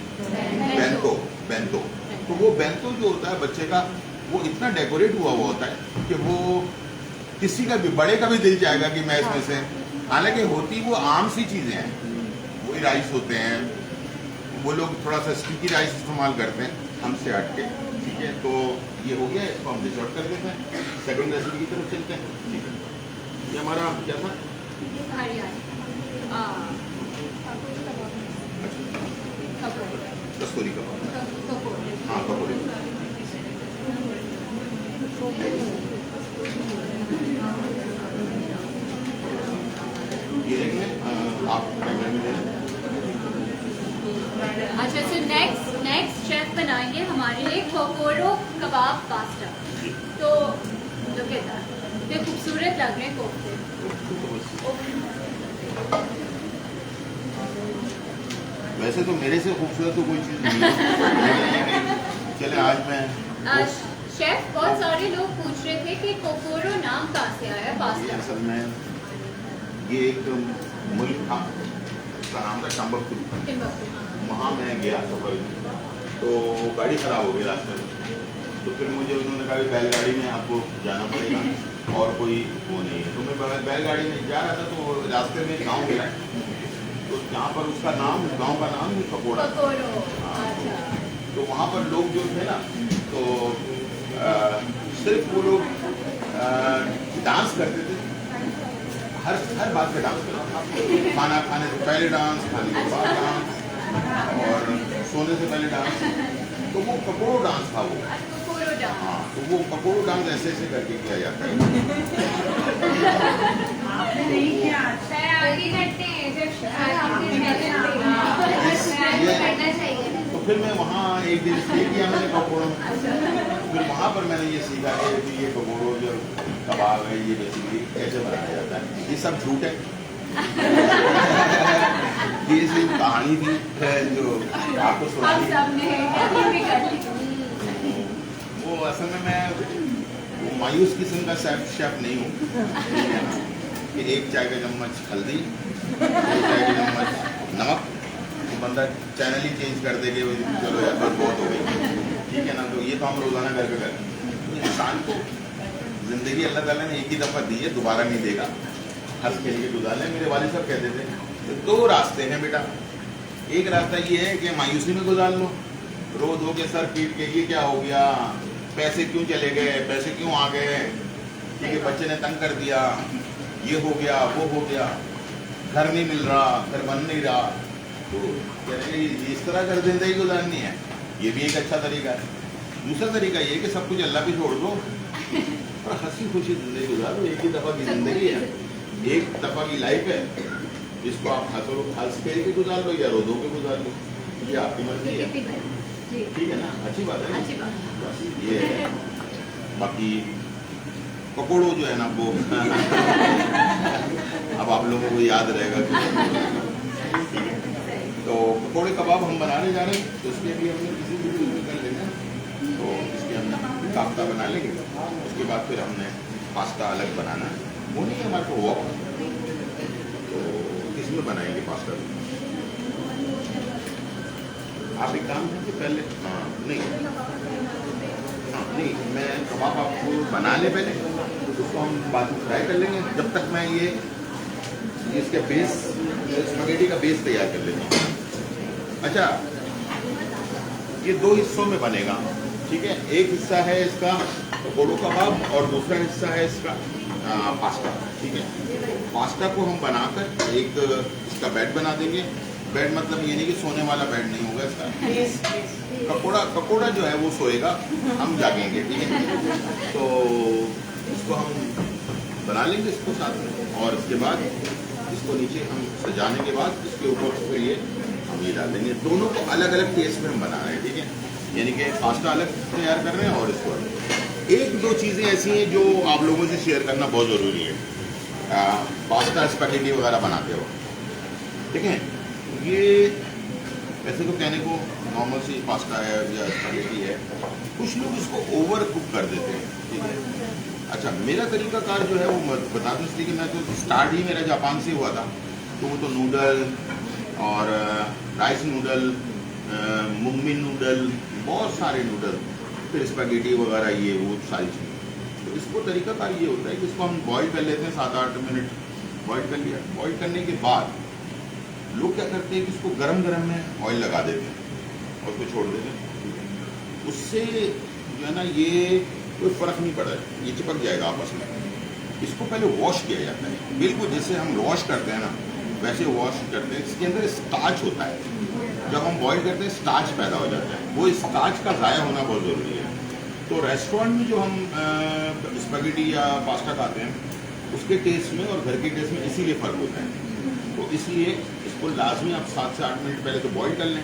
बेंतो। बेंतो। तो वो बेंतो जो होता है बच्चे का, वो इतना डेकोरेट हुआ हुआ होता है कि वो किसी का भी, बड़े का भी दिल चाहेगा कि मैं इसमें से, हालांकि होती वो आम सी चीज़ें हैं, वही राइस होते हैं, वो लोग थोड़ा सा स्टिकी राइस इस्तेमाल करते हैं हमसे हट के, ठीक है। तो ये हो गया, इसको हम डिश आउट कर देते हैं, सेकंड रेसिपी की तरफ चलते हैं, ठीक है। ये हमारा क्या था? कस्तूरी कबाब। हाँ, कपूरी। ये देखें आप कैमरे में देखें। अच्छा, तो नेक्स्ट शेफ बनाएंगे हमारे लिए कोकोरो कबाब पास्ता। तो look at that, ये खूबसूरत लग रहे हैं कोफ्ते। वैसे तो मेरे से खूबसूरत तो कोई चीज़ नहीं है। चले आज मैं शेफ, बहुत सारे लोग पूछ रहे थे कि कोकोरो नाम कहाँ से आया पास्ता? असल में ये एक मुल्क था, उसका नाम था टम्बकटू। वहाँ मैं गया सफर में, तो गाड़ी ख़राब हो गई रास्ते में, तो फिर मुझे उन्होंने कहा कि बैलगाड़ी में आपको जाना पड़ेगा और कोई वो नहीं है। तो मैं बैलगाड़ी में जा रहा था, तो रास्ते में गाँव गया, तो जहाँ पर उसका नाम, गांव का नाम है ककोड़ा। अच्छा। तो वहाँ पर लोग जो थे ना, तो सिर्फ वो लोग डांस करते थे, हर बात पे डांस करते, खाना खाने से पहले डांस, खाने के बाद डांस और सोने से पहले डांस। तो वो ककोड़ो डांस था वो। हाँ, तो वो ककोड़ो डांस ऐसे ऐसे करके किया जाता है। तो फिर मैं वहाँ एक दिन स्टे किया मैंने ककोड़ों में, फिर वहाँ पर मैंने ये सीखा कि ये ककोड़ो जो कबाब है ये बेसिकली कैसे बनाया जाता है। ये सब झूठ है। ये सिर्फ कहानी थी जो आपको हम सुनाई। सब ने ये भी कर ली। वो असल में मैं वो मायूस किस्म का शेफ नहीं हूँ कि एक चाय का चम्मच हल्दी, एक चाय का चम्मच नमक, तो बंदा चैनल ही चेंज कर दे कि चलो यार बस बहुत हो गई, ठीक है ना। तो ये तो हम रोज़ाना घर पे करते हैं। इंसान को ज़िंदगी अल्लाह ताला ने एक ही दफ़ा दी है, दोबारा नहीं देगा। हंस खेल के गुजार लें। मेरे वालिद साहब कहते थे तो दो रास्ते हैं बेटा, एक रास्ता ये है कि मायूसी में गुजार लो, रो धो के सर पीट के ये क्या हो गया, पैसे क्यों चले गए, पैसे क्यों आ गए, ठीक है, बच्चे ने तंग कर दिया, ये हो गया वो हो गया, घर नहीं मिल रहा, घर बन नहीं रहा, तो कह रहे हैं इस तरह कर जिंदगी गुजारनी है, ये भी एक अच्छा तरीका है। दूसरा तरीका ये है कि सब कुछ अल्लाह पे छोड़ दो और हंसी खुशी जिंदगी गुजारो। एक ही दफ़ा की जिंदगी है, एक दफ़ा की लाइफ है, इसको आप हंस खेल के गुजार लो या रो धो के गुजार लो, ये आपकी मर्जी है, जी, ठीक है ना। अच्छी बात है, अच्छी बात। बस ये है। बाकी पकौड़ो जो है ना वो अब आप लोगों को याद रहेगा कि तो पकौड़े कबाब हम बनाने जा रहे हैं, तो उसके लिए हमने किसी भी कर लेना, तो इसके हम काफ्ता बना लेंगे, उसके बाद फिर हमने पास्ता अलग बनाना है, वो नहीं है हमारे को वॉक, तो इसमें बनाएंगे पास्ता। आप एक काम कीजिए पहले, हाँ नहीं मैं कबाब आपको बना ले पहले, उसको हम बाद में फ्राई कर लेंगे, जब तक मैं ये इसके बेस स्पैगेटी का बेस तैयार कर लेता हूँ। अच्छा, ये दो हिस्सों में बनेगा, ठीक है, एक हिस्सा है इसका पकौड़ों कबाब और दूसरा हिस्सा है इसका पास्ता, ठीक है। पास्ता को हम बनाकर एक इसका बेड बना देंगे, बेड मतलब ये नहीं कि सोने वाला बेड नहीं होगा इसका, ककोड़ा जो है वो सोएगा, हम जागेंगे, ठीक है। तो इसको हम बना लेंगे इसको साथ में, और इसके बाद इसको नीचे हम सजाने के बाद इसके ऊपर फिर ये हम ये डाल देंगे। दोनों को अलग अलग टेस्ट में हम बना रहे हैं, ठीक है, यानी कि पास्ता अलग तैयार कर रहे हैं और इसको अलग। एक दो चीज़ें ऐसी हैं जो आप लोगों से शेयर करना बहुत ज़रूरी है पास्ता स्पैगेटी वगैरह बनाते हो, ठीक है। ये वैसे तो कहने को नॉर्मल सी पास्ता है या स्पैगेटी है, कुछ लोग इसको ओवर कुक कर देते हैं, ठीक है। अच्छा, मेरा तरीकाकार जो है वो बता दूँ, इसलिए कि मैं तो स्टार्ट ही मेरा जापान से हुआ था, तो वो तो नूडल और राइस नूडल, मुंगमिन नूडल, बहुत सारे नूडल, फिर स्पैगेटी वगैरह ये वो सारी चीज़ें। तो इसको तरीकाकार ये होता है कि इसको हम बॉईल कर लेते हैं 7-8 मिनट, बॉईल कर लिया। बॉईल करने के बाद लोग क्या करते हैं कि इसको गरम गरम में ऑयल लगा देते हैं और उसको छोड़ देते हैं, उससे जो है ना ये कोई फ़र्क नहीं पड़ा, ये चिपक जाएगा आपस में। इसको पहले वॉश किया जाता है, बिल्कुल जैसे हम वॉश करते हैं ना वैसे वॉश करते हैं। इसके अंदर स्टार्च होता है, जब हम बॉईल करते हैं स्टार्च पैदा हो जाता है, वो स्टार्च का ज़ाया होना बहुत ज़रूरी है। तो रेस्टोरेंट में जो हम स्पैगेटी या पास्ता खाते हैं उसके टेस्ट में और घर के टेस्ट में इसीलिए फ़र्क होता है। तो इसलिए इसको लाजमी आप 7 से 8 मिनट पहले तो बॉईल कर लें,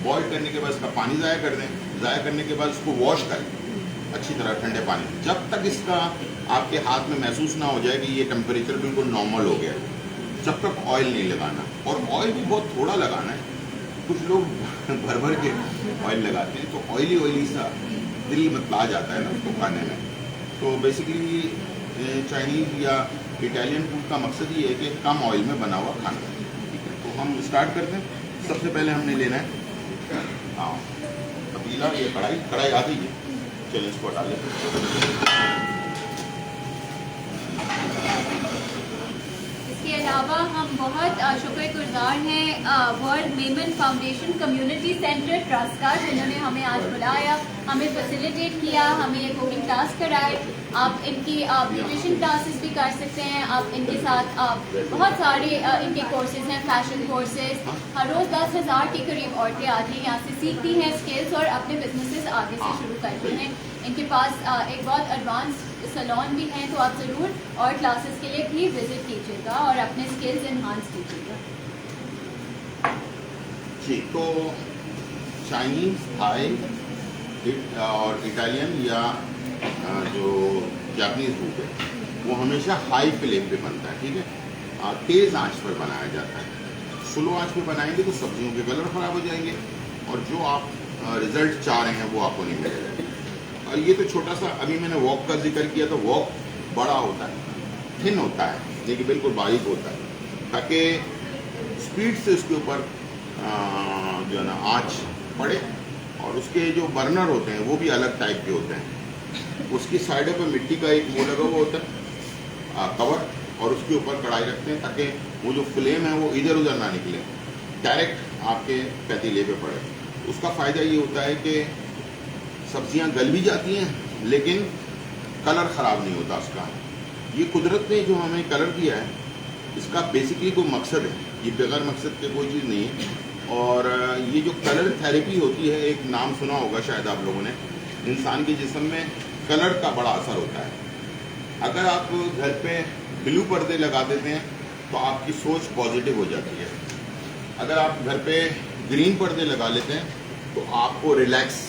बॉईल करने के बाद इसका पानी ज़ाया कर दें, ज़ाया करने के बाद इसको वॉश करें अच्छी तरह ठंडे पानी, जब तक इसका आपके हाथ में महसूस ना हो जाए कि ये टेम्परेचर बिल्कुल नॉर्मल हो गया, जब तक ऑयल नहीं लगाना, और ऑयल भी बहुत थोड़ा लगाना है। कुछ लोग भर भर के ऑयल लगाते हैं तो ऑयली सा दिल बतला जाता है ना उसको खाने में। तो बेसिकली चाइनीज़ या इटालियन फूड का मकसद ये है कि कम ऑयल में बना हुआ खाना, ठीक है। तो हम स्टार्ट करते हैं। सबसे पहले हमने लेना है पतीला या कढ़ाई आ गई है, चलिए इसको हटा लेते हैं। इसके अलावा हम बहुत शुक्रगुजार हैं world Memon foundation community centre trust का, जिन्होंने हमें आज बुलाया, हमें फैसिलिटेट किया, हमें कुकिंग क्लास कराए। आप इनकी ब्यूटिशियन क्लासेस भी कर सकते हैं, आप इनके साथ बहुत सारे इनके कोर्सेज हैं, फैशन कोर्सेज। हर रोज़ 10,000 के करीब औरतें आती हैं, यहाँ से सीखती हैं स्किल्स और अपने बिजनेसेस आगे से शुरू करती हैं। इनके पास एक बहुत एडवांस सैलून भी हैं, तो आप ज़रूर और क्लासेस के लिए भी विजिट कीजिएगा और अपने स्किल्स इन्हांस कीजिएगा। जी, तो चाइनीज़, थाई और इटालियन या जो जापानीज़ फूड है वो हमेशा हाई फ्लेम पे बनता है, ठीक है, तेज़ आंच पर बनाया जाता है। स्लो आंच पे बनाएंगे तो सब्जियों के कलर खराब हो जाएंगे और जो आप रिजल्ट चाह रहे हैं वो आपको नहीं मिलेगा। और ये तो छोटा सा, अभी मैंने वॉक का जिक्र किया, तो वॉक बड़ा होता है, थिन होता है, देखिए बिल्कुल बारीक होता है, ताकि स्पीड से उसके ऊपर जो है ना आँच पड़े। और उसके जो बर्नर होते हैं वो भी अलग टाइप के होते हैं। उसकी साइडों पर मिट्टी का एक वो लगा हुआ होता है कवर, और उसके ऊपर कढ़ाई रखते हैं ताकि वो जो फ्लेम है वो इधर उधर ना निकले, डायरेक्ट आपके पतीले पे पड़े। उसका फ़ायदा ये होता है कि सब्जियां गल भी जाती हैं लेकिन कलर ख़राब नहीं होता उसका। ये कुदरत ने जो हमें कलर दिया है, इसका बेसिकली कोई मकसद है, ये बगैर मकसद के कोई चीज़ नहीं है। और ये जो कलर थेरेपी होती है, एक नाम सुना होगा शायद आप लोगों ने, इंसान के जिस्म में कलर का बड़ा असर होता है। अगर आप घर पे ब्लू पर्दे लगा देते हैं तो आपकी सोच पॉजिटिव हो जाती है। अगर आप घर पे ग्रीन पर्दे लगा लेते हैं तो आपको रिलैक्स